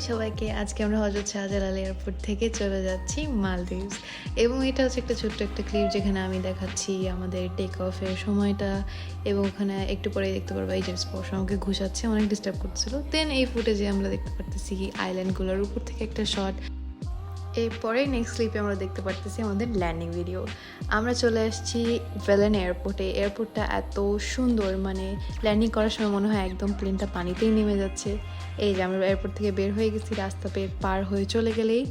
সবাইকে। আজকে আমরা হযরত শাহজালাল এয়ারপোর্ট থেকে চলে যাচ্ছি মালদ্বীপস এবং এটা হচ্ছে একটা ছোট্ট একটা ক্লিপ যেখানে আমি দেখাচ্ছি আমাদের টেক অফের সময়টা এবং ওখানে একটু পরেই দেখতে পারবো এই যে স্পর্শ আমাকে ঘুষাচ্ছে, অনেক ডিস্টার্ব করছিল। দেন এই ফুটেজে আমরা দেখতে পারতেছি আইল্যান্ডগুলোর উপর থেকে একটা শট। এরপরে নেক্সট ক্লিপে আমরা দেখতে পারতেছি আমাদের ল্যান্ডিং ভিডিও। আমরা চলে আসছি ভেলেন এয়ারপোর্টে। এয়ারপোর্টটা এত সুন্দর, মানে ল্যান্ডিং করার সময় মনে হয় একদম প্লেনটা পানিতেই নেমে যাচ্ছে। এই যে আমরা এয়ারপোর্ট থেকে বের হয়ে গেছি, রাস্তা পার হয়ে চলে গেলেই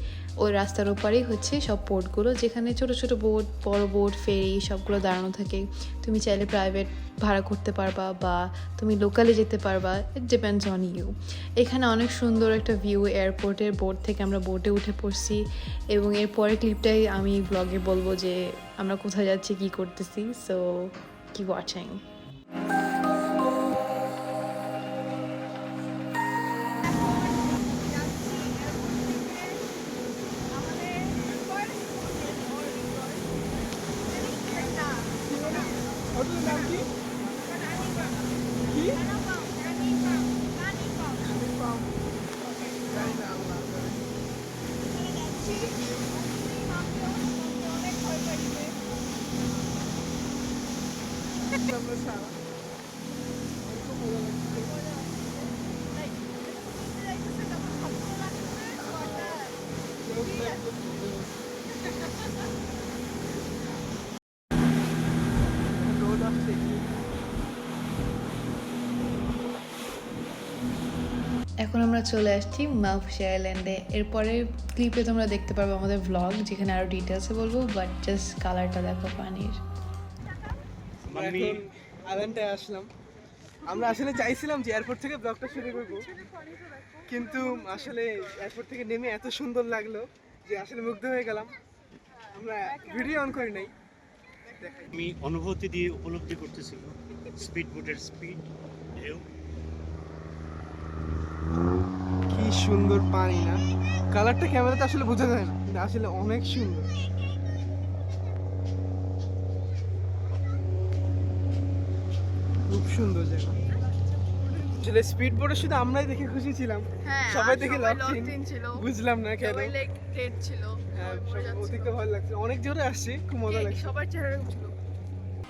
ওই রাস্তার ওপারেই হচ্ছে সব পোর্টগুলো, যেখানে ছোট ছোট বোট, বড় বোট, ফেরি সবগুলো দাঁড়ানো থাকে। তুমি চাইলে প্রাইভেট ভাড়া করতে পারবা বা তুমি লোকালে যেতে পারবা, ইট ডিপেন্ডস অন ইউ। এখানে অনেক সুন্দর একটা ভিউ এয়ারপোর্টের। বোট থেকে আমরা বোটে উঠে পড়ছি এবং এর পরের ক্লিপটাই আমি ব্লগে বলবো যে আমরা কোথায় যাচ্ছি, কী করতেছি। So keep watching. এখন আমরা চলে আসছি মালয়েশিয়া আইল্যান্ডে। এরপরে ক্লিপে তোমরা দেখতে পারবো আমাদের ভ্লগ, যেখানে আরও ডিটেলসে বলবো, বাট জাস্ট কালারটা দেখো পানির। আইল্যান্ডে আসলাম। আমরা আসলে চাইছিলাম যে এয়ারপোর্ট থেকে ব্লগটা শুরু করব, কিন্তু আসলে এয়ারপোর্ট থেকে নেমে এত সুন্দর লাগলো যে আসলে মুগ্ধ হয়ে গেলাম। আমরা ভিডিও অন করি নাই। আমি অনুভূতি দিয়ে উপলব্ধি করতেছিল স্পিড বোটের স্পিড, ঢেউ। কি সুন্দর পানি না, কালারটা ক্যামেরাতে আসলে বোঝা যায় না, কিন্তু আসলে অনেক সুন্দর। খুব সুন্দর জায়গা। আসলে স্পিড বোটে শুধু আমরাই দেখে খুশি ছিলাম, সবাই দেখে লকড-ইন ছিল, বুঝলাম না কেন। সবাই লাইক রেড ছিল, হ্যাঁ, ওদিকে ভালো লাগছে, অনেক জোরে আসছে, খুব মজা লাগছে। সবার চেহারা ছিল।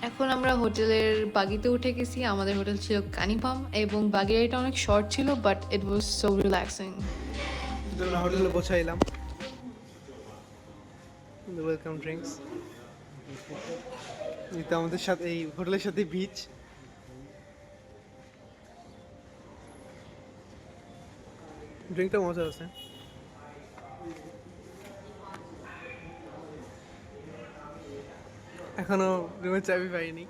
এখন আমরা হোটেলের বাগিতে উঠে গেছি। আমাদের হোটেল ছিল কানিপাম এবং বাগি রাইডটা অনেক শর্ট ছিল, but it was so relaxing. আমরা হোটেলে পৌঁছাইলাম। ওয়েলকাম ড্রিঙ্কস, এটা আমাদের সাথে এই হোটেলের সাথে বিচ। ড্রিঙ্কটা মজা আছে। এখনো রুমের চাবি পাইনি,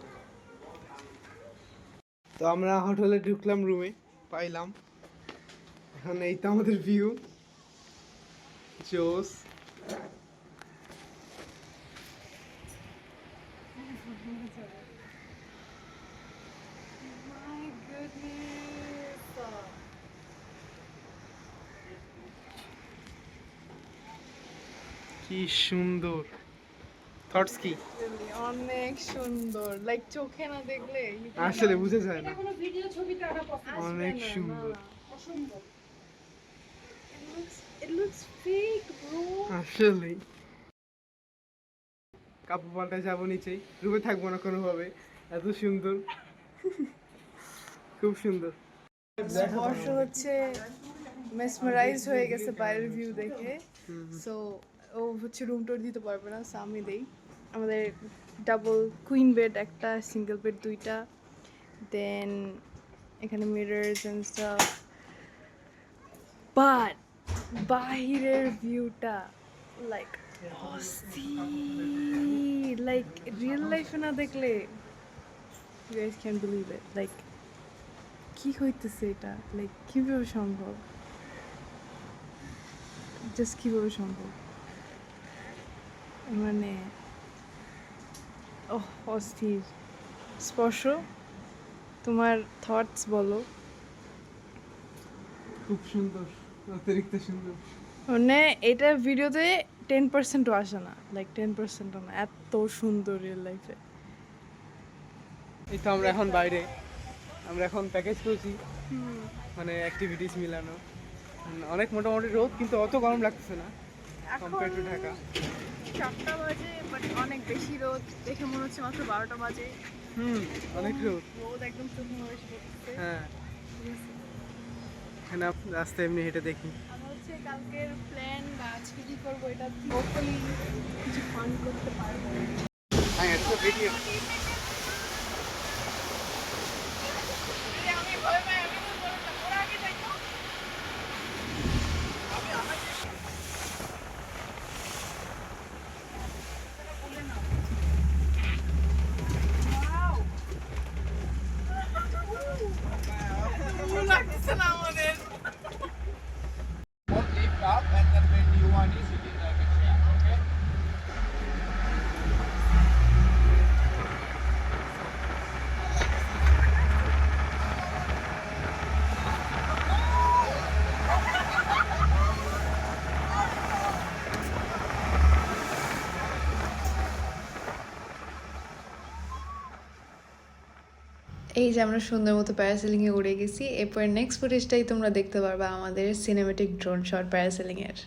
তো আমরা হোটেলে ঢুকলাম, রুমে পাইলাম। এখন এই তো আমাদের ভিউ, জোস। কি সুন্দর, থটস কি? অনেক সুন্দর, লাইক চোখে না দেখলে আসলে বুঝা যায় না, কোনো ভিডিও ছবিতে অনেক সুন্দর। অসম্ভব। It looks fake, bro. আসলে কাপড় পাল্টায় যাবো নিচেই, রুমে থাকবো না কোনোভাবে, এত সুন্দর। খুব সুন্দর। স্পর্শ হচ্ছে মেসমারাইজ হয়ে গেছে বাইরের ভিউ দেখে। সো ও হচ্ছে রুম টোর দিতে পারবে না, সো আমি দেই। আমাদের ডাবল কুইন বেড একটা, সিঙ্গেল বেড দুইটা, দেন এখানে মিররস এন্ড স্টাফ। বাট বাহিরের ভিউটা লাইক অস্থির, লাইক রিয়েল লাইফে না দেখলে you guys can't believe it. Like কি হইতেছে এটা, লাইক কিভাবে সম্ভব, জাস্ট কিভাবে সম্ভব, মানে ওহ অস্থির। স্পর্শ, তোমার থটস বলো। খুব সুন্দর, অতিরিক্ত সুন্দর। মানে এটা ভিডিওতে 10%ও আসে না, লাইক 10%ও না, এত সুন্দর রিয়েল লাইফে। এই তো আমরা এখন বাইরে, আমরা এখন প্যাকেজ করছি, মানে অ্যাক্টিভিটিস মিলানো। অনেক মোটামুটি রোদ, কিন্তু অত গরম লাগতেছে না এখন কম্পেয়ার টু ঢাকা। 4টা বাজে, বাট অনেক বেশি রোদ দেখে মনে হচ্ছে মাত্র 12টা বাজে। অনেক রোদ। রোদ একদম চোখে মুখে এসে পড়তেছে। হ্যাঁ, এখানে রাস্তায় এমনি হেঁটে দেখি। আমার হচ্ছে কালকের প্ল্যান বা আজকে কি করবো, এটা হোপফুলি কিছু ফান করতে পারবো। হ্যাঁ, এটা ভিডিও। আমি ভয় পাই, আমি তো বললাম না, ওরা আগে যাই তো। লাগতেছে না আমাদের। Lift up and then when you want to sit in like a chair, okay? এই যে আমরা সুন্দর মতো প্যারাসেলিংয়ে উড়ে গেছি। এরপর নেক্সট ফুটেজটাই তোমরা দেখতে পারবা আমাদের সিনেমেটিক ড্রোন শট প্যারাসেলিংয়ের।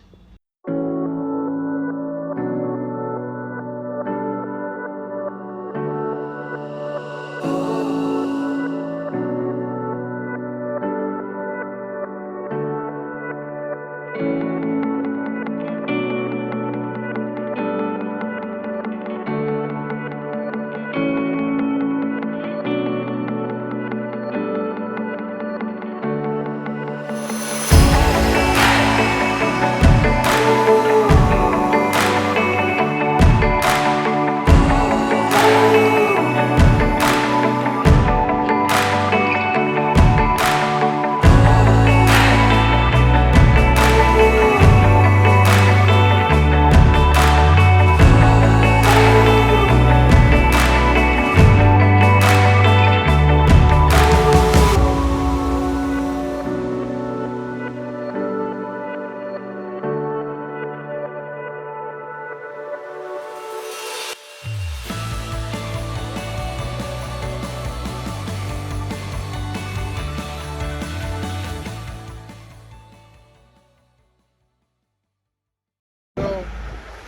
তো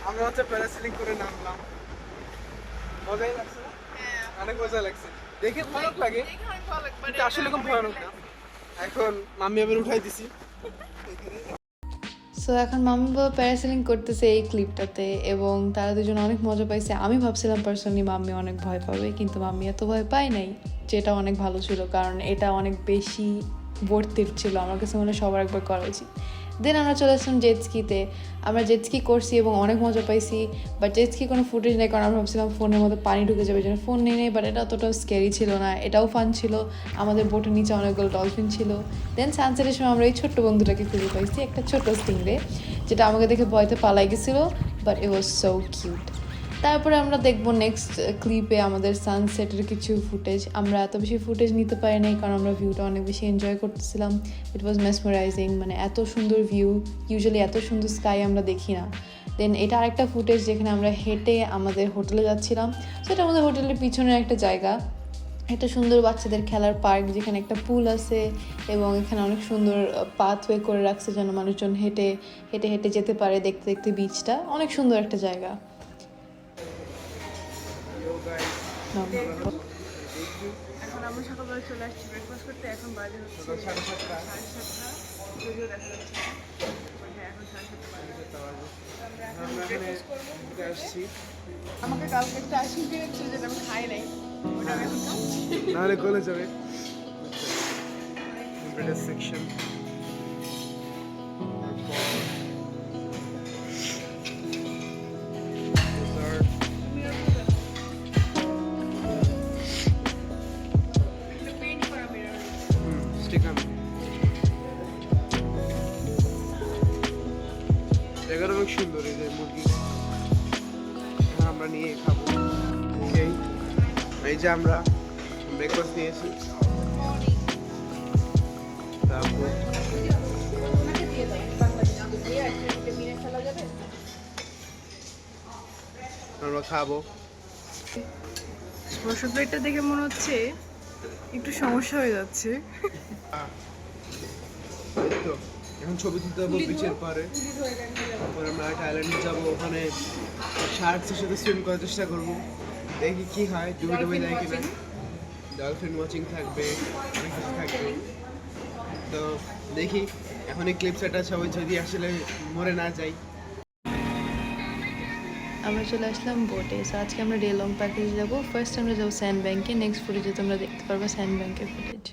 আমরা হচ্ছে প্যারাসেলিং করে নামলাম। মজাই লাগছে না? অনেক মজা লাগছে। দেখে ভয়ানক লাগে, দেখে অনেক ভালো লাগে, কিন্তু আসলে খুব ভয়ানক না। এখন মাম্মি আবার উঠাই দিছি। সো এখন মাম্মি বাবা প্যারাসেলিং করতেছে এই ক্লিপটাতে, এবং তারা দুজন অনেক মজা পাইছে। আমি ভাবছিলাম পার্সোনালি মাম্মি অনেক ভয় পাবে, কিন্তু মাম্মি এত ভয় পায় নাই, যেটা অনেক ভালো ছিল, কারণ এটা অনেক বেশি ভর্তির ছিল। আমার কাছে মনে হয় সবার একবার করা উচিত। দেন আমরা চলে আসলাম জেটস্কিতে। আমরা জেটস্কি করছি এবং অনেক মজা পাইছি, বাট জেটস্কি কোনো ফুটেজ নেই, কারণ আমরা ভাবছিলাম ফোনের মধ্যে পানি ঢুকে যাবে, যেন ফোন নেই, বাট এটা অতটাও স্ক্যারি ছিল না, এটাও ফান ছিল। আমাদের বোটের নিচে অনেকগুলো ডলফিন ছিল। দেন সানসেটের সময় আমরা এই ছোট্ট বন্ধুটাকে খুঁজে পাইছি, একটা ছোট স্টিংরে, যেটা আমাকে দেখে ভয়তে পালাই গেছিলো, but it was so cute. তারপরে আমরা দেখবো নেক্সট ক্লিপে আমাদের সানসেটের কিছু ফুটেজ। আমরা এত বেশি ফুটেজ নিতে পারি নাই, কারণ আমরা ভিউটা অনেক বেশি এনজয় করতেছিলাম। ইট ওয়াজ মেসমারাইজিং, মানে এত সুন্দর ভিউ, ইউজুয়ালি এত সুন্দর স্কাই আমরা দেখি না। দেন এটা আরেকটা ফুটেজ যেখানে আমরা হেঁটে আমাদের হোটেলে যাচ্ছিলাম। সেটা আমাদের হোটেলের পিছনের একটা জায়গা, একটা সুন্দর বাচ্চাদের খেলার পার্ক, যেখানে একটা পুল আছে এবং এখানে অনেক সুন্দর পাথওয়ে করে রাখছে, যেন মানুষজন হেঁটে হেঁটে হেঁটে যেতে পারে দেখতে দেখতে বিচটা। অনেক সুন্দর একটা জায়গা। এখন আমরা সকালবেলা চলে আসছি ব্রেকফাস্ট করতে। এখন বাজে হচ্ছে সকাল 7:30। 7:30, যদিও দেখা যাচ্ছে না। But হ্যাঁ, এখন 7:30 বাজে। আমরা এখন আমরা এখানে breakfast করবো। ঘুরতে আসছি, আমাকে কালকে একটা আইসক্রিম কিনে ছিল, যেটা আমি খাই নাই, ওটা আমি এখন খাচ্ছি। নাহলে কলে যাবে। ব্রেডের সেকশন। একটু paint করা mirror। স্টিকার জায়গাটা অনেক সুন্দর। এই যে মুরগি এখন আমরা নিয়ে খাবো। Okay, এই যে আমরা ব্রেকফাস্ট নিয়েছি। তারপর ওনাকে দিয়ে দাও, বাংলাদেশে আমাদের দিয়ে আইসক্রিমটা মিনে ফেলা যাবে। আমরা খাবো। ওষুধ প্লেটটা দেখে মনে হচ্ছে একটু সমস্যা হয়ে যাচ্ছে। এই তো এখন ছবি তুলতে যাবো বিচের পারে, তারপর আমরা একটা আইল্যান্ডে যাবো, ওখানে শার্কসের সাথে সুইম করার চেষ্টা করবো, দেখি কি হয়, ডুবে ডুবে যায় কিনা। ডলফিন ওয়াচিং থাকবে, অনেক কিছু থাকবে। তো দেখি এখন এই ক্লিপ সেট সবাই যদি আসলে মরে না যাই। আমরা চলে আসলাম বোটে। সো আজকে আমরা ডে লং প্যাকেজ যাবো। ফার্স্ট আমরা যাবো স্যান্ড ব্যাংকে, নেক্সট ফুটেজে তোমরা দেখতে পারবো স্যান্ড ব্যাংকের ফুটেজ।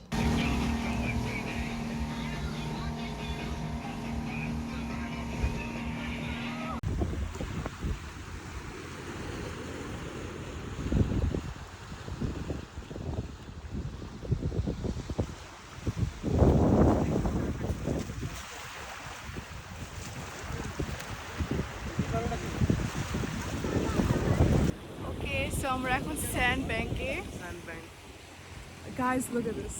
ওকে, সো আমরা এখন স্যান্ড ব্যাংকে। গাইস লুক এট দিস,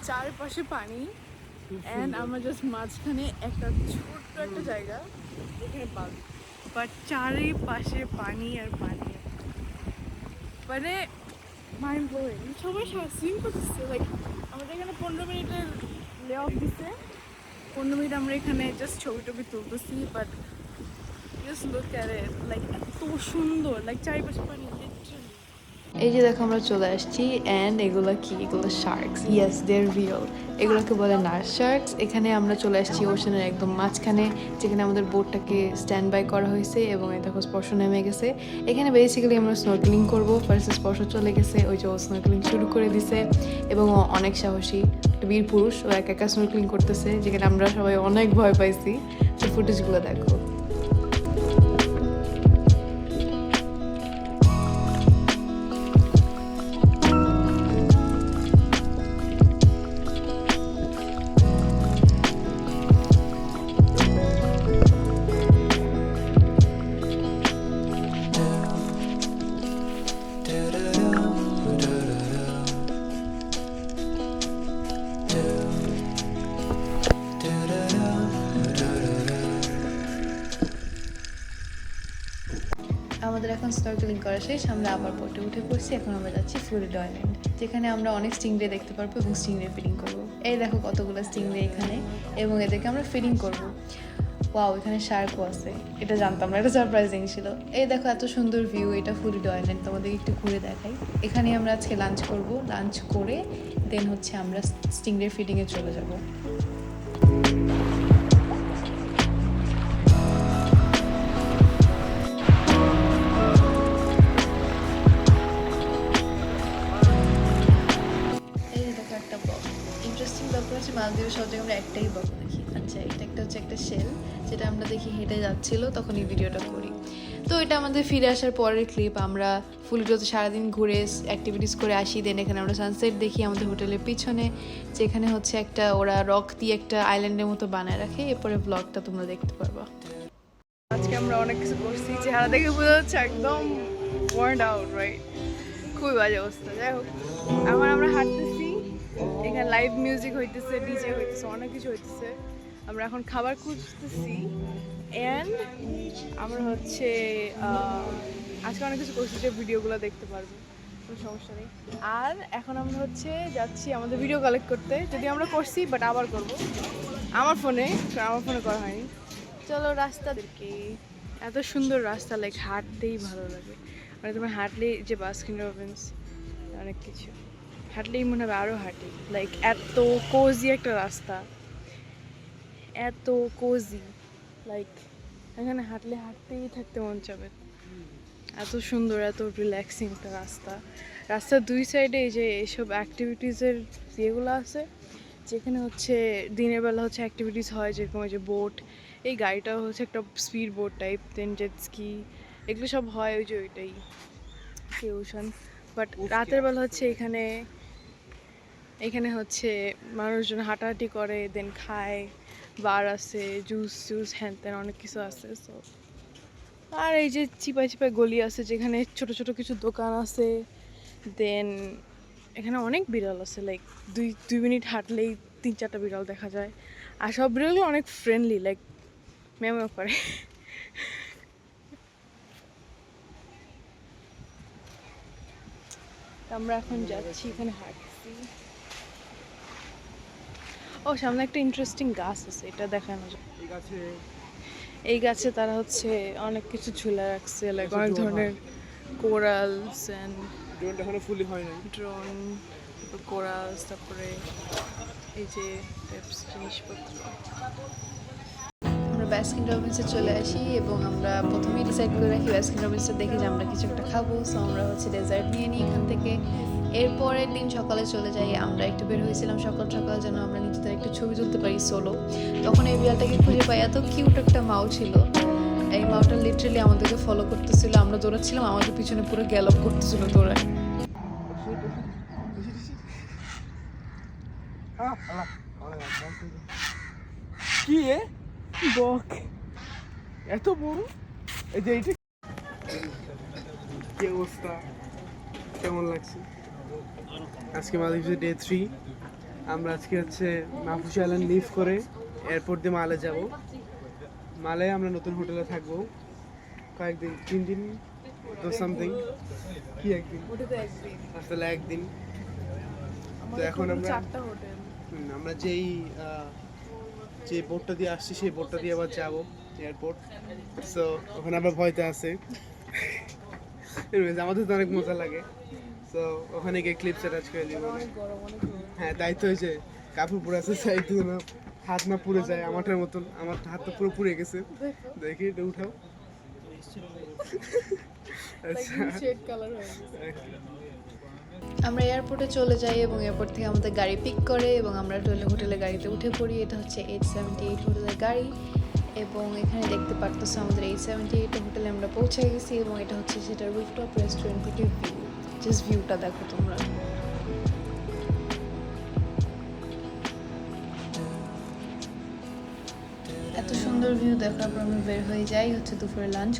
চারপাশে পানি এন্ড আমরা জাস্ট মাঝখানে একটা ছোট্ট একটা জায়গা যেখানে পাবো, বাট চারিপাশে পানি আর পানি, মানে মাইন্ড ব্লোয়িং। সবাই সুইম করতেছে, লাইক আমাদের এখানে 15 মিনিটের লে অফ দিচ্ছে, 15 মিনিট আমরা এখানে জাস্ট ছবি টবি তুলতেছি, but just look at it, like এত সুন্দর, লাইক চারিপাশে পানি লিটারালি। এই যে দেখো আমরা চলে আসছি, অ্যান্ড এগুলো কি, এগুলো শার্কস। ইয়েস, দেয়ার রিয়েল। এগুলোকে বলে নার্স শার্কস। এখানে আমরা চলে আসছি ওশানের একদম মাঝখানে, যেখানে আমাদের বোটটাকে স্ট্যান্ড বাই করা হয়েছে, এবং এই দেখো স্পর্শ নেমে গেছে। এখানে বেসিক্যালি আমরা স্নর্কেলিং করবো। ফার্স্ট স্পর্শ চলে গেছে, ওই যে ও স্নর্কেলিং শুরু করে দিছে, এবং ও অনেক সাহসী, একটা বীর পুরুষ। ও একা একা স্নর্কেলিং করতেছে, যেখানে আমরা সবাই অনেক ভয় পাইছি। তো ফুটেজগুলো দেখো। আমাদের এখন স্নর্কেলিং করা শেষ, আমরা আবার বোটে উঠে পড়ছি। এখন আমরা যাচ্ছি ফ্লোরিডা আইল্যান্ড, যেখানে আমরা অনেক স্টিংরে দেখতে পারবো এবং স্টিংরে ফিডিং করব। এই দেখো কতগুলো স্টিংরে এখানে, এবং এদেরকে আমরা ফিডিং করব। ওয়াও, এখানে শার্কও আছে, এটা জানতাম না, এটা সারপ্রাইজিং ছিল। এই দেখো এত সুন্দর ভিউ, এটা ফ্লোরিডা আইল্যান্ড, তোমাদের একটু ঘুরে দেখাই। এখানে আমরা আজকে লাঞ্চ করব, লাঞ্চ করে দেন হচ্ছে আমরা স্টিংরে ফিডিংয়ে চলে যাব। ইন্টারেস্টিং ব্যাপার হচ্ছে মালদ্বীপের সব জায়গায় আমরা একটাই বক দেখি। আচ্ছা, এটা একটা হচ্ছে একটা শেল, যেটা আমরা দেখি হেঁটে যাচ্ছিল, তখন এই ভিডিওটা করি। তো এটা আমাদের ফিরে আসার পরের ক্লিপ। আমরা ফুলডোতে সারাদিন ঘুরে অ্যাক্টিভিটিস করে আসি, দেন এখানে আমরা সানসেট দেখি আমাদের হোটেলের পিছনে, যেখানে হচ্ছে একটা ওরা রক দিয়ে একটা আইল্যান্ডের মতো বানায় রাখে। এরপরে ব্লগটা তোমরা দেখতে পারবা। আজকে আমরা অনেক কিছু করছি, চেহারা দেখে বোঝা যাচ্ছে একদম ওয়ার্ন আউট, রাইট? খুবই বাজে অবস্থা। যাই হোক, আমরা হাঁটতেছি, এখানে লাইভ মিউজিক হইতেছে, ডিজে হইতেছে, অনেক কিছু হইতেছে। আমরা এখন খাবার খুঁজতেছি, অ্যান্ড আমরা হচ্ছে আজকে অনেক কিছু করছি, যে ভিডিওগুলো দেখতে পারবো, কোনো সমস্যা নেই। আর এখন আমরা হচ্ছে যাচ্ছি আমাদের ভিডিও কালেক্ট করতে, যদি আমরা করছি, বাট আবার করব আমার ফোনে করা হয়নি। চলো, রাস্তাদেরকে এত সুন্দর রাস্তা, লাইক হাঁটতেই ভালো লাগে। মানে তোমার হাঁটলেই যে বাস্কিন রবিন্স, অনেক কিছু হাঁটলেই মনে হবে আরও হাঁটি, লাইক এত কোজি একটা রাস্তা, এত কোজি, লাইক এখানে হাঁটলে হাঁটতেই থাকতে মন চাবে। এত সুন্দর, এত রিল্যাক্সিং একটা রাস্তা। রাস্তার দুই সাইডে এই যে এইসব অ্যাক্টিভিটিসের ইয়েগুলো আছে, যেখানে হচ্ছে দিনের বেলা হচ্ছে অ্যাক্টিভিটিস হয়, যেরকম ওই যে বোট, এই গাড়িটাও হচ্ছে একটা স্পিড বোট টাইপ, দেন জেট স্কি, এগুলো সব হয় ওই যে ওইটাই ওশান। বাট রাতের বেলা হচ্ছে এখানে হচ্ছে মানুষজন হাঁটাহাঁটি করে, দেন খায়, বার আছে, জুস হ্যান ত্যান অনেক কিছু আছে। সো আর এই যে চিপায় গলি আছে, যেখানে ছোট ছোট কিছু দোকান আছে, দেন এখানে অনেক বিড়াল আছে, লাইক দুই মিনিট হাঁটলেই 3-4টা বিড়াল দেখা যায়। আর সব বিড়ালগুলো অনেক ফ্রেন্ডলি, লাইক ম্যাও করে। আমরা এখন যাচ্ছি, এখানে হাঁটছি। ও সামনে একটা ইন্টারেস্টিং গাছ আছে, এটা দেখানো যায়। এই গাছে এই গাছে তারা হচ্ছে অনেক কিছু ঝুলে রাখছে, লাইক আচ্ছা, অনেক drone ধরনের কোরালস অ্যান্ড ড্রোনটা এখনো ফুলি হয় নাই। ড্রোন, কোরালস, তারপরে এই যে টাইপস জিনিসপত্র। আমরা বাস্কিন রবিন্সে চলে আসি এবং আমরা প্রথমেই ডিসাইড করে রাখি বাস্কিন রবিন্সে দেখে যে আমরা কিছু একটা খাবো। সো আমরা হচ্ছে ডেজার্ট নিয়ে নিই এখান থেকে। এরপরের দিন সকালে চলে যাই, আমরা একটু বের হয়েছিলাম সকাল সকাল যেন আমরা নিজেদের একটু ছবি তুলতে পারি সোলো। তখন এই বিড়ালটাকে খুঁজে পাই, এত কিউট একটা মাও ছিল। এই মাওটা লিটারালি আমাদেরকে ফলো করতেছিল, আমরা দৌড়াচ্ছিলাম, আমাদের পিছনে পুরো গ্যালপ করতেছিল দৌড়ায়। কি এ বক এত বড়? এই যে এইটা কি অবস্থা, কেমন লাগছে? আজকে মালদ্বীপে ডে 3। আমরা আজকে হচ্ছে মাহফুজ আইল্যান্ড লিভ করে এয়ারপোর্ট দিয়ে মালে যাব। মালে আমরা নতুন হোটেলে থাকবো কয়েকদিন, 3 দিন তো সামথিং। কি একদিন? ওটাতে একদিন আসলে একদিন। তো এখন আমরা 4টা হোটেল। আমরা যে বোটটা দিয়ে আসছি সেই বোটটা দিয়ে আবার যাবো এয়ারপোর্ট। সো ওখানে আবার ভয়তে আছে। Anyways, আমাদের তো অনেক মজা লাগে। সো ওখানে গিয়ে ক্লিপস অ্যাটাচ করে দিব। হ্যাঁ, দায়িত্ব হয়েছে। কাপড় পুরো আছে, দায়িত্ব না হাত না পুড়ে যায় আমারটার মতন। আমার হাত তো পুরো পুড়ে গেছে, দেখি এটা উঠাও। আচ্ছা, শেড কালার হয়ে গেছে। আমরা এয়ারপোর্টে চলে যাই এবং এয়ারপোর্ট থেকে আমাদের গাড়ি পিক করে এবং আমরা হোটেলে গাড়িতে উঠে পড়ি। এটা হচ্ছে 878 হোটেলের গাড়ি এবং এখানে দেখতে পারতেছো আমাদের 878 হোটেলে আমরা পৌঁছে গেছি এবং এটা হচ্ছে সেটার রুফটপ রেস্টুরেন্ট থেকে ভিউ। জাস্ট ভিউটা দেখো তোমরা। এত সুন্দর ভিউ দেখার পর আমরা বের হয়ে যাই হচ্ছে দুপুরে লাঞ্চ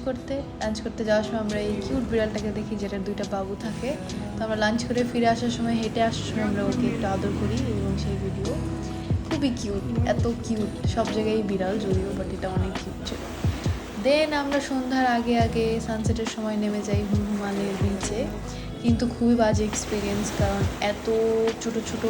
করতে যাওয়ার সময় আমরা এই কিউট বিড়ালটাকে দেখি যেটার 2টা বাবু থাকে। তো আমরা লাঞ্চ করে ফিরে আসার সময়, হেঁটে আসার সময় আমরা ওকে একটু আদর করি এবং সেই ভিডিও খুবই কিউট, এত কিউট। সব জায়গায় বিড়াল যদিও, বাট এটা অনেক কিউট ছিল। দেন আমরা সন্ধ্যার আগে আগে সানসেটের সময় নেমে যাই হুমহুমানের বিচে, কিন্তু খুবই বাজে এক্সপিরিয়েন্স, কারণ এত ছোট ছোট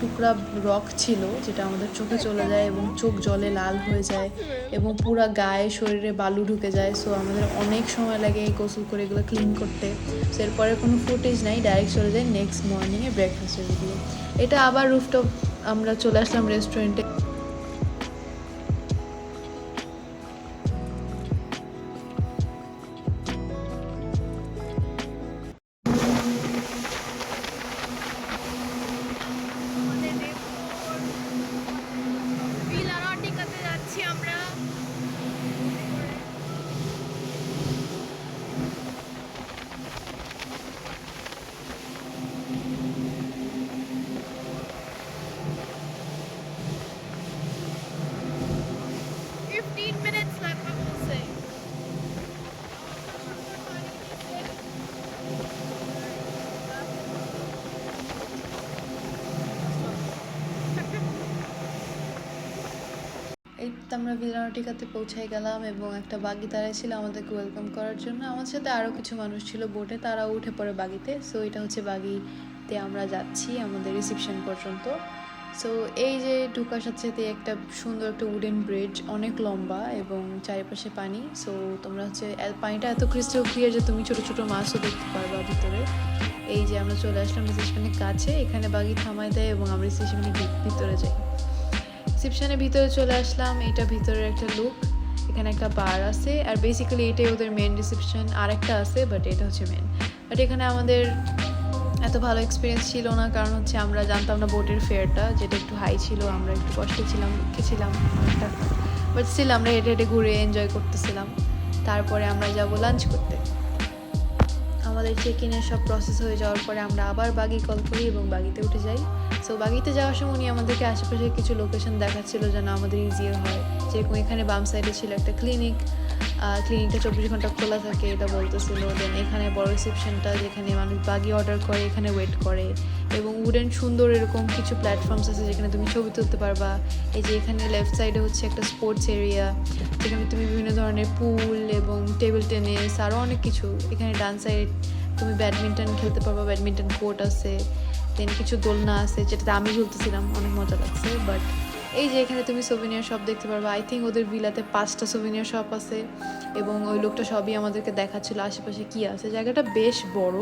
টুকরা রক ছিল যেটা আমাদের চোখে চলে যায় এবং চোখ জলে লাল হয়ে যায় এবং পুরা গায়ে শরীরে বালু ঢুকে যায়। সো আমাদের অনেক সময় লাগে গোসল করে এগুলো ক্লিন করতে। সো এরপরে কোনো ফুটেজ নাই, ডাইরেক্ট চলে যায় নেক্সট মর্নিংয়ে ব্রেকফাস্টের ভিডিও। এটা আবার রুফটপ আমরা চলে আসলাম রেস্টুরেন্টে। যাচ্ছি আমরা। এই তো আমরা ভিলানোটিকাতে পৌঁছাই গেলাম এবং একটা বাগি দাঁড়ায় ছিল আমাদেরকে ওয়েলকাম করার জন্য। আমার সাথে আরও কিছু মানুষ ছিল বোটে, তারাও উঠে পড়ে বাগিতে। সো এটা হচ্ছে বাগিতে আমরা যাচ্ছি আমাদের রিসেপশন পর্যন্ত। সো এই যে ঢুকার সাথে সাথে একটা সুন্দর একটা উডেন ব্রিজ, অনেক লম্বা এবং চারিপাশে পানি। সো তোমরা হচ্ছে পানিটা এত ক্রিস্টাল ক্লিয়ার যে তুমি ছোটো ছোটো মাছও দেখতে পারবা ভিতরে। এই যে আমরা চলে আসলাম রিসেপশনের কাছে, এখানে বাগি থামাই দেয় এবং আমরা রিসেপশনের ভিতরে যাই। রিসেপশনের ভিতরে চলে আসলাম, এটা ভিতরের একটা লুক। এখানে একটা বার আছে আর বেসিক্যালি এটাই ওদের মেন রিসেপশন। আর একটা আছে বাট এটা হচ্ছে মেন। বাট এখানে আমাদের এত ভালো এক্সপিরিয়েন্স ছিল না, কারণ হচ্ছে আমরা জানতাম না বোটের ফেয়ারটা, যেটা একটু হাই ছিল। আমরা একটু কষ্টে ছিলাম, দুঃখে ছিলাম অনেকটা, বাট স্টিল আমরা হেঁটে হেঁটে ঘুরে এনজয় করতেছিলাম। তারপরে আমরা যাব লাঞ্চ করতে। আমাদের চেক ইনের সব প্রসেস হয়ে যাওয়ার পরে আমরা আবার বাগি কল করি এবং বাগিতে উঠে যাই। সো বাগিতে যাওয়ার সময় উনি আমাদেরকে আশেপাশে কিছু লোকেশন দেখাচ্ছিল যেন আমাদের ইজিয়ার হয়। যেরকম এখানে বাম সাইডে ছিল একটা ক্লিনিকটা 24 ঘন্টা খোলা থাকে এটা বলতেছিল। দেন এখানে বড় রিসেপশনটা যেখানে মানুষ বাগি অর্ডার করে এখানে ওয়েট করে, এবং উডেন সুন্দর এরকম কিছু প্ল্যাটফর্মস আছে যেখানে তুমি ছবি তুলতে পারবা। এই যে এখানে লেফট সাইডে হচ্ছে একটা স্পোর্টস এরিয়া যেখানে তুমি বিভিন্ন ধরনের পুল এবং টেবিল টেনিস আরও অনেক কিছু। এখানে ডান সাইড তুমি ব্যাডমিন্টন খেলতে পারবা, ব্যাডমিন্টন কোর্ট আছে। দেন কিছু দোলনা আছে যেটাতে আমি ঝুলতেছিলাম, অনেক মজা লাগছে। বাট এই যে এখানে তুমি সোভিনিয়ার শপ দেখতে পারবা। আই থিঙ্ক ওদের ভিলাতে 5টা সোভিনিয়ার শপ আছে এবং ওই লোকটা সবই আমাদেরকে দেখাচ্ছিল আশেপাশে কি আছে। জায়গাটা বেশ বড়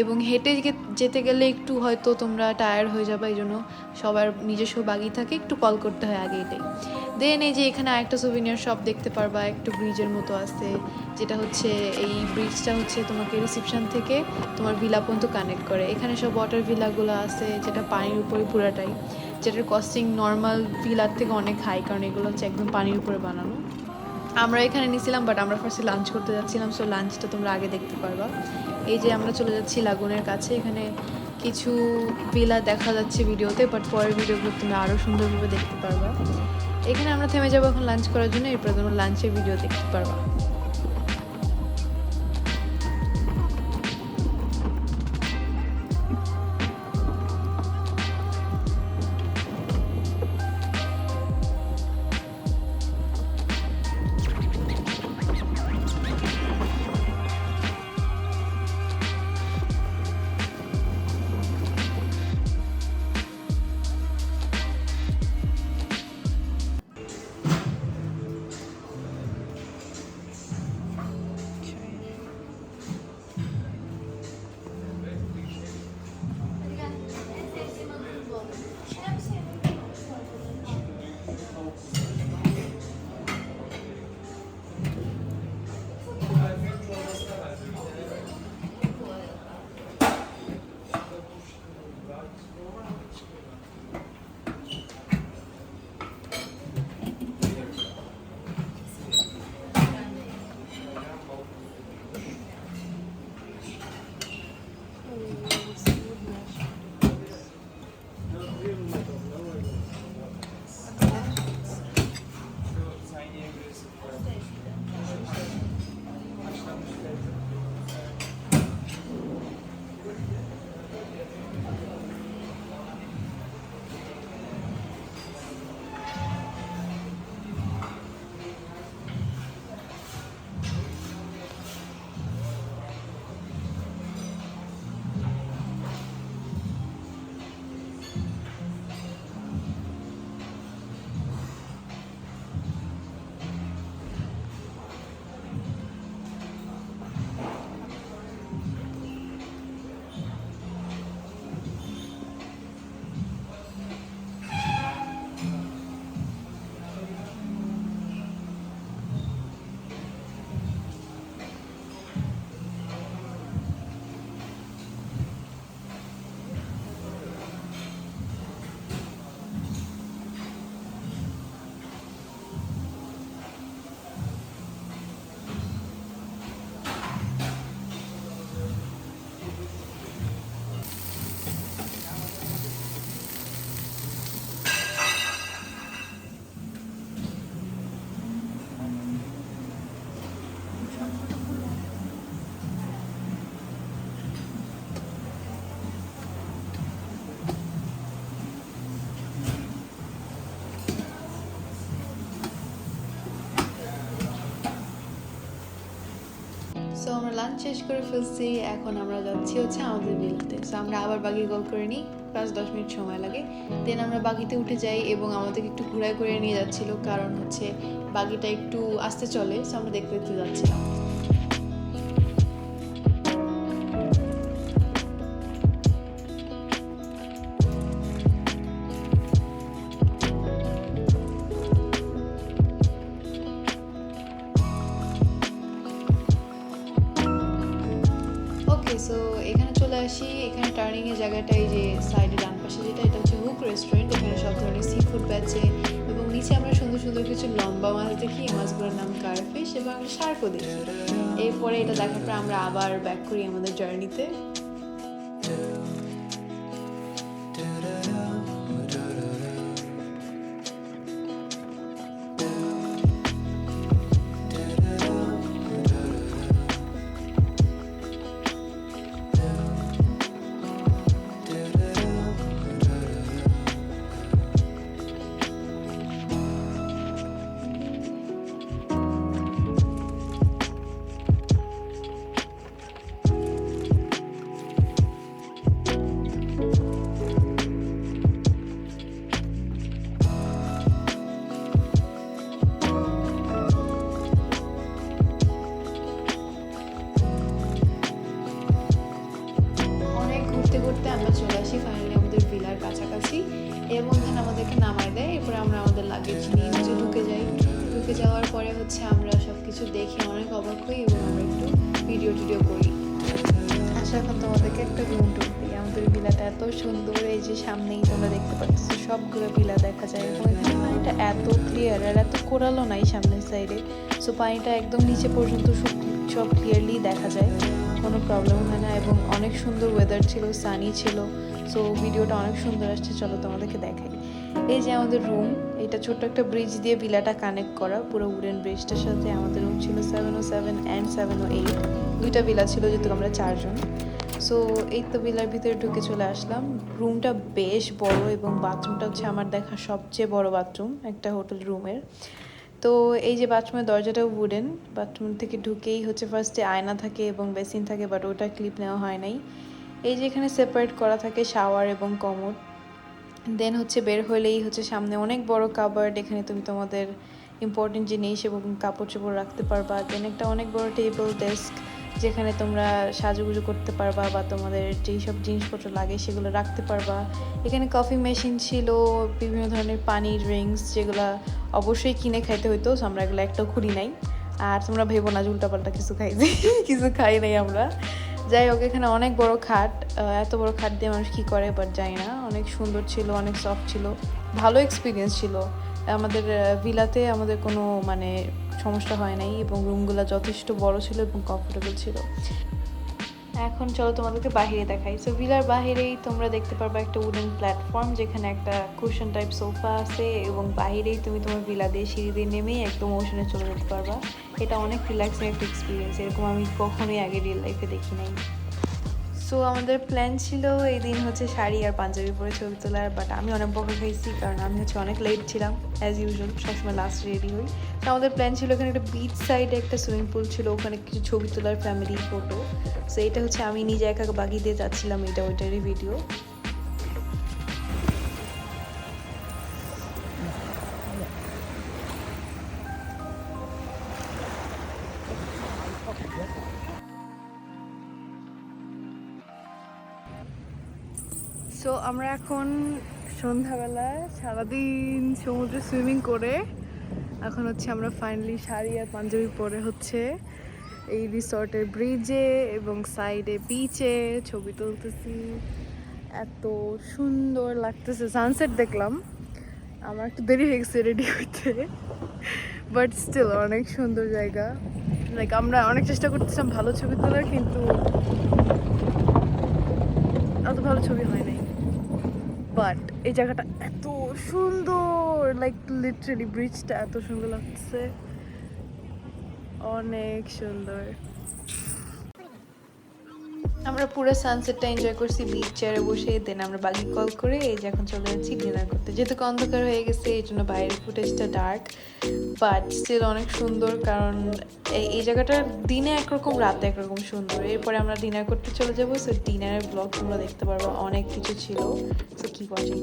এবং হেঁটে যেতে গেলে একটু হয়তো তোমরা টায়ার্ড হয়ে যাবে, এই জন্য সবার নিজস্ব বাগি থাকে, একটু কল করতে হয় আগে এটাই। দেন এই যে এখানে আরেকটা সোভিনিয়ার শপ দেখতে পারবা, একটু ব্রিজের মতো আছে, যেটা হচ্ছে এই ব্রিজটা হচ্ছে তোমাকে রিসেপশন থেকে তোমার ভিলা পর্যন্ত কানেক্ট করে। এখানে সব ওয়াটার ভিলাগুলো আছে যেটা পানির উপরে পুরাটাই, যেটার কস্টিং নর্মাল ভিলার থেকে অনেক হাই, কারণ এগুলো হচ্ছে একদম পানির উপরে বানানো। আমরা এখানে নিয়েছিলাম, বাট আমরা ফার্স্টে লাঞ্চ করতে যাচ্ছিলাম, সো লাঞ্চটা তোমরা আগে দেখতে পারবা। এই যে আমরা চলে যাচ্ছি লাগুনের কাছে। এখানে কিছু ভিলা দেখা যাচ্ছে ভিডিওতে, বাট পরের ভিডিওগুলো তোমরা আরও সুন্দরভাবে দেখতে পারবা। এখানে আমরা থেমে যাবো এখন লাঞ্চ করার জন্য, এরপর তোমরা লাঞ্চের ভিডিও দেখতে পারবা। সো আমরা লাঞ্চ শেষ করে ফেলছি, এখন আমরা যাচ্ছি হচ্ছে আমাদের বিলতে। সো আমরা আবার বাগি কল করে নিই, 5-10 মিনিট সময় লাগে। দেন আমরা বাগিতে উঠে যাই এবং আমাদেরকে একটু ঘোরায় করে নিয়ে যাচ্ছিলো, কারণ হচ্ছে বাগিটা একটু আস্তে চলে, সো আমরা দেখতে দেখতে যাচ্ছিলাম। ওকে, সো এখানে চলে আসি। এখানে টার্নিংয়ের জায়গাটা এই যে সাইডে ডান পাশে যেটা, এটা হচ্ছে হুক রেস্টুরেন্ট। এখানে সব ধরনের সি ফুড বেচে এবং নিচে আমরা সুন্দর সুন্দর কিছু লম্বা মাছ দেখি, মাছগুলোর নাম কারফিশ, এবং আমরা শার্কও দেখি। এরপরে এটা দেখার পর আমরা আবার ব্যাক করি আমাদের জার্নিতে। লাগেজ নিয়ে হচ্ছে ঢুকে যাই। ঢুকে যাওয়ার পরে হচ্ছে আমরা সব কিছু দেখে অনেক অবাক হই এবং আমরা একটু ভিডিও টিডিও করি। আচ্ছা, এখন তোমাদেরকে একটা রুম টুর দিই। আমাদের ভিলাটা এত সুন্দর, এই যে সামনেই তোমরা দেখতে পাচ্ছ সবগুলো ভিলা দেখা যায় এবং এখানে পানিটা এত ক্লিয়ার আর এত কোরালও নাই সামনের সাইডে। সো পানিটা একদম নিচে পর্যন্ত সব ক্লিয়ারলি দেখা যায়, কোনো প্রবলেম হয় না এবং অনেক সুন্দর ওয়েদার ছিল, সানি ছিল। সো ভিডিওটা অনেক সুন্দর আসছে, চলো তোমাদেরকে দেখাই। এই যে আমাদের রুম, এটা ছোট্ট একটা ব্রিজ দিয়ে ভিলাটা কানেক্ট করা, পুরো উডেন ব্রিজটার সাথে। আমাদের রুম ছিল 707 অ্যান্ড 708, দুইটা ভিলা ছিল যেহেতু আমরা 4 জন। সো এই তো ভিলার ভিতরে ঢুকে চলে আসলাম। রুমটা বেশ বড় এবং বাথরুমটা হচ্ছে আমার দেখা সবচেয়ে বড় বাথরুম একটা হোটেল রুমের। তো এই যে বাথরুমের দরজাটাও উডেন। বাথরুম থেকে ঢুকেই হচ্ছে ফার্স্টে আয়না থাকে এবং বেসিন থাকে, বাট ওটা ক্লিপ নেওয়া হয় নাই। এই যে এখানে সেপারেট করা থাকে শাওয়ার এবং কমোড। দেন হচ্ছে বের হলেই হচ্ছে সামনে অনেক বড় কাবার্ড, এখানে তুমি তোমাদের ইম্পর্টেন্ট জিনিস এবং কাপড় চোপড় রাখতে পারবা। দেন একটা অনেক বড় টেবিল ডেস্ক যেখানে তোমরা সাজুগুজু করতে পারবা বা তোমাদের যেই সব জিনিসপত্র লাগে সেগুলো রাখতে পারবা। এখানে কফি মেশিন ছিল, বিভিন্ন ধরনের পানি ড্রিঙ্কস যেগুলো অবশ্যই কিনে খাইতে হইতো, সো আমরা এগুলো একটাও খুলি নাই। আর তোমরা ভেবো না যে উল্টাপাল্টা কিছু খাইছি, কিছু খাই নাই আমরা। যাই হোক, এখানে অনেক বড় খাট, এত বড় খাট দিয়ে মানুষ কী করে বাট জানি না। অনেক সুন্দর ছিল, অনেক সফট ছিল, ভালো এক্সপিরিয়েন্স ছিল। আমাদের ভিলাতে আমাদের কোনো মানে সমস্যা হয় নাই এবং রুমগুলো যথেষ্ট বড় ছিল এবং কমফোর্টেবল ছিল। এখন চলো তোমাদেরকে বাহিরে দেখাই। সো ভিলার বাহিরেই তোমরা দেখতে পারবা একটা উডেন প্ল্যাটফর্ম যেখানে একটা কুশন টাইপ সোফা আছে এবং বাহিরেই তুমি তোমার ভিলা দিয়ে সিঁড়ি দিয়ে নেমেই একদম ওশনে চলে যেতে পারবা। এটা অনেক রিল্যাক্সিং একটা এক্সপিরিয়েন্স, এরকম আমি কখনোই আগে রিয়েল লাইফে দেখি নাই। সো আমাদের প্ল্যান ছিল এই দিন হচ্ছে শাড়ি আর পাঞ্জাবি পরে ছবি তোলার, বাট আমি অনেক বকা খাইছি কারণ আমি হচ্ছে অনেক লেট ছিলাম, অ্যাজ ইউজুয়াল সবসময় লাস্ট রেডি হই। তো আমাদের প্ল্যান ছিল এখানে একটা বিচ সাইডে একটা সুইমিং পুল ছিল, ওখানে কিছু ছবি তোলার ফ্যামিলি ফটো। সো এটা হচ্ছে আমি নিজে একা বাগি দিয়ে যাচ্ছিলাম, এটা ওইটারই ভিডিও। সো আমরা এখন সন্ধ্যাবেলায় সারাদিন সমুদ্রে সুইমিং করে এখন হচ্ছে আমরা ফাইনালি শাড়ি আর পাঞ্জাবি পরে হচ্ছে এই রিসর্টের ব্রিজে এবং সাইডে বিচে ছবি তুলতেছি। এত সুন্দর লাগতেছে, সানসেট দেখলাম। আমার একটু দেরি হয়ে গেছে রেডি হইতে, বাট স্টিল অনেক সুন্দর জায়গা। লাইক আমরা অনেক চেষ্টা করতেছিলাম ভালো ছবি তোলার, কিন্তু এত ভালো ছবি হয় নাই। বাট এই জায়গাটা এত সুন্দর, লাইক লিটারালি ব্রিজটা এত সুন্দর লাগছে, অনেক সুন্দর। আমরা পুরো সানসেটটা এনজয় করছি বিচ চেয়ারে বসে। দেন আমরা বাগি কল করে এই যে এখন চলে যাচ্ছি ডিনার করতে। যেহেতু অন্ধকার হয়ে গেছে এই জন্য বাইরের ফুটেজটা ডার্ক, বাট স্টিল অনেক সুন্দর কারণ এই জায়গাটা দিনে একরকম রাতে একরকম সুন্দর। এরপরে আমরা ডিনার করতে চলে যাবো। সো ডিনারের ব্লগ তোমরা দেখতে পারবো, অনেক কিছু ছিল। So keep watching.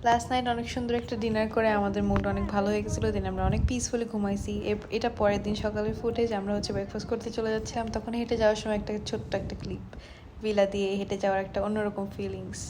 Last night অনেক সুন্দর একটা ডিনার করে আমাদের মুড অনেক ভালো হয়ে গেছিলো। দিন আমরা অনেক পিসফুলি ঘুমাইছি। এটা পরের দিন সকালের ফুটেজ। আমরা হচ্ছে ব্রেকফাস্ট করতে চলে যাচ্ছিলাম, তখন হেঁটে যাওয়ার সময় একটা ছোট্ট একটা ক্লিপ, ভিলা দিয়ে হেঁটে যাওয়ার একটা অন্যরকম ফিলিংস।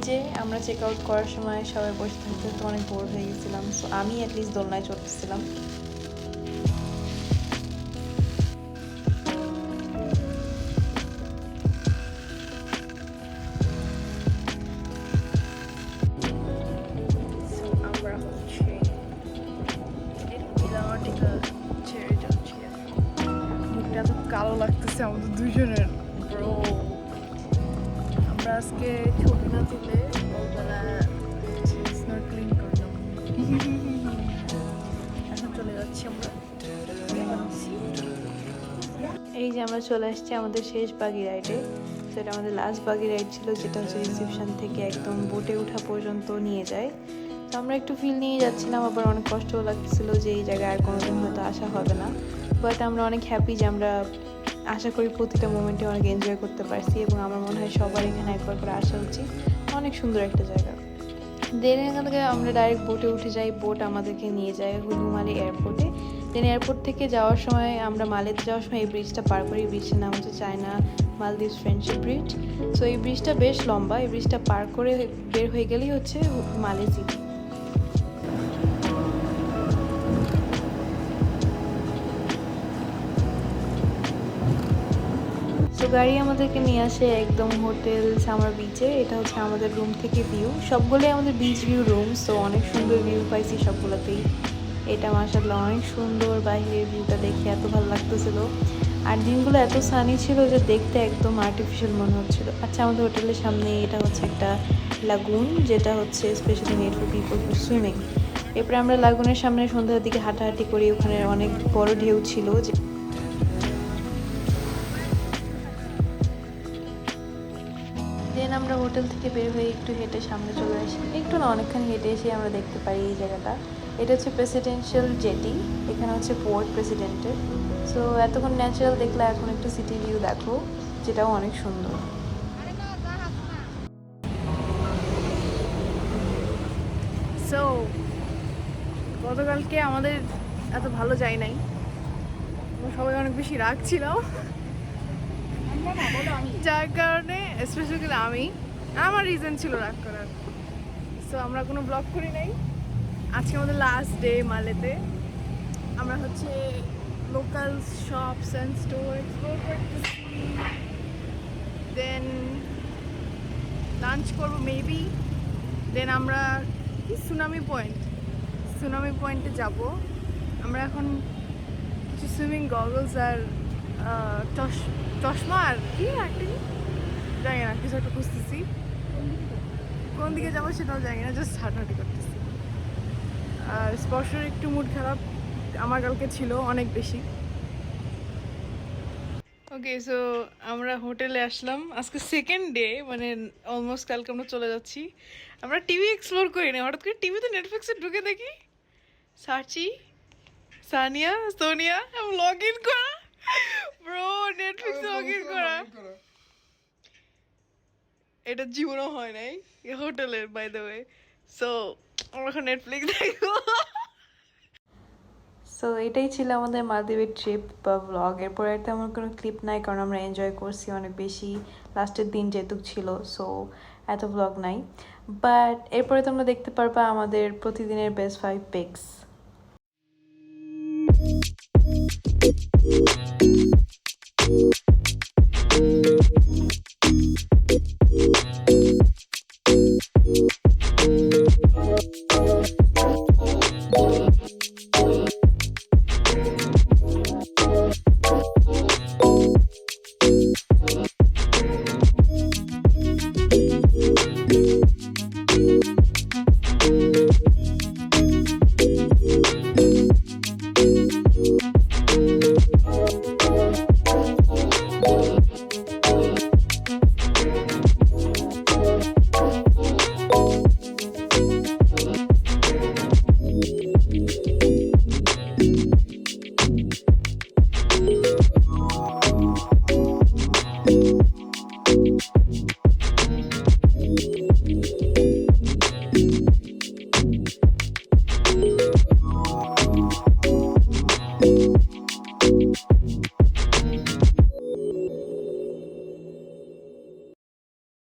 যে আমরা চেক আউট করার সময় সবাই বসে থাকতে তো অনেক বোর হয়ে গেছিলাম, সো আমি অ্যাটলিস্ট দোলনায় চড়তেছিলাম। আমরা হচ্ছে টিকা ছেড়ে যাচ্ছি। মুখটা তো কালো লাগতেছে আমাদের দুজনের। ব্রো আমরা আজকে ছবি না তুলে ওবেলা স্নর্কেলিং করলাম। এখন চলে যাচ্ছি আমরা। এই যে আমরা চলে আসছি আমাদের শেষ বাগি রাইডে। তো এটা আমাদের লাস্ট বাগি রাইড ছিল, যেটা হচ্ছে রিসেপশন থেকে একদম বোটে ওঠা পর্যন্ত নিয়ে যায়। তো আমরা একটু ফিল নিয়ে যাচ্ছিলাম, আবার অনেক কষ্টও লাগছিল যে এই জায়গায় আর কোনোদিন হয়তো আসা হবে না। বাট আমরা অনেক হ্যাপি যে আমরা আশা করি প্রতিটা মোমেন্টে অনেক এনজয় করতে পারছি, এবং আমার মনে হয় সবার এখানে একবার করে আসা উচিত। অনেক সুন্দর একটা জায়গা। দেন এখান থেকে আমরা ডাইরেক্ট বোটে উঠে যাই। বোট আমাদেরকে নিয়ে যায় হুলুমালি এয়ারপোর্টে। দেন এয়ারপোর্ট থেকে যাওয়ার সময় আমরা মালেতে যাওয়ার সময় এই ব্রিজটা পার করি। এই ব্রিজটার নাম হচ্ছে চায়না মালদ্বীপ ফ্রেন্ডশিপ ব্রিজ। সো এই ব্রিজটা বেশ লম্বা। এই ব্রিজটা পার করে বের হয়ে গেলেই হচ্ছে মালে সিটি। তো গাড়ি আমাদেরকে নিয়ে আসে একদম হোটেল সামার বিচে। এটা হচ্ছে আমাদের রুম থেকে ভিউ, সবগুলোই আমাদের বিচ ভিউ রুম। সো অনেক সুন্দর ভিউ পাইছি সবগুলোতেই। এটা মাশাআল্লাহ অনেক সুন্দর, বাইরের ভিউটা দেখে এত ভালো লাগতেছিল। আর দিনগুলো এত সানি ছিল যে দেখতে একদম আর্টিফিশিয়াল মনে হচ্ছিল। আচ্ছা, আমাদের হোটেলের সামনে এটা হচ্ছে একটা লাগুন, যেটা হচ্ছে specially made for people for swimming. এরপরে আমরা লাগুনের সামনে সন্ধ্যার দিকে হাঁটাহাঁটি করি। ওখানে অনেক বড় ঢেউ ছিল। দেন আমরা হোটেল থেকে বের হয়ে একটু হেঁটে সামনে চলে আসি। একটু না, অনেকখানি হেঁটে এসে আমরা দেখতে পারি এই জায়গাটা। এটা হচ্ছে প্রেসিডেন্সিয়াল জেটি। এখানে হচ্ছে পোর্ট প্রেসিডেন্টের। সো এতক্ষণ ন্যাচারাল দেখলে এখন একটু সিটি ভিউ দেখো, যেটাও অনেক সুন্দর। সো গতকালকে আমাদের এত ভালো যায় নাই, আমরা সবাই অনেক বেশি রাগ ছিলাম, যার কারণে স্পেশালি আমার রিজন ছিল রাগ করার। সো আমরা কোনো ব্লগ করি নাই। আজকে আমাদের লাস্ট ডে মালেতে। আমরা হচ্ছে local shops and store explore করতেছি। দেন লাঞ্চ করবো মেবি। দেন আমরা সুনামি পয়েন্টে যাব। আমরা এখন কিছু সুইমিং গগলস আর চশমা আর কি একটা জানি না, কিছু একটা খুঁজতেছি। কোন দিকে যাবো সেটাও জানি না, জাস্ট হাঁটাহাঁটি করতেছি। আর স্পর্শের একটু মুড খারাপ আমার কালকে ছিল অনেক বেশি। ওকে, সো আমরা হোটেলে আসলাম। আজকে সেকেন্ড ডে, মানে অলমোস্ট কালকে আমরা চলে যাচ্ছি। আমরা টিভি এক্সপ্লোর করি না, হঠাৎ করে টিভিতে নেটফ্লিক্সে ঢুকে দেখি সার্চি সানিয়া সোনিয়া লগ ইন করা। ব্রো, নেটফ্লিক্সে লগ ইন করা এটা জীবনও হয় নাই হোটেলের, বাই দ্য ওয়ে। সো আমরা এখন নেটফ্লিক্স দেখবো। সো এটাই ছিল আমাদের মালদ্বীপের ট্রিপ বা ব্লগ। এরপরে তেমন কোনো ক্লিপ নাই, কারণ আমরা এনজয় করছি অনেক বেশি। লাস্টের দিন যেহেতু ছিল, সো এত ব্লগ নাই। বাট এরপরে তোমরা দেখতে পারবা আমাদের প্রতিদিনের বেস্ট 5 পিক্স।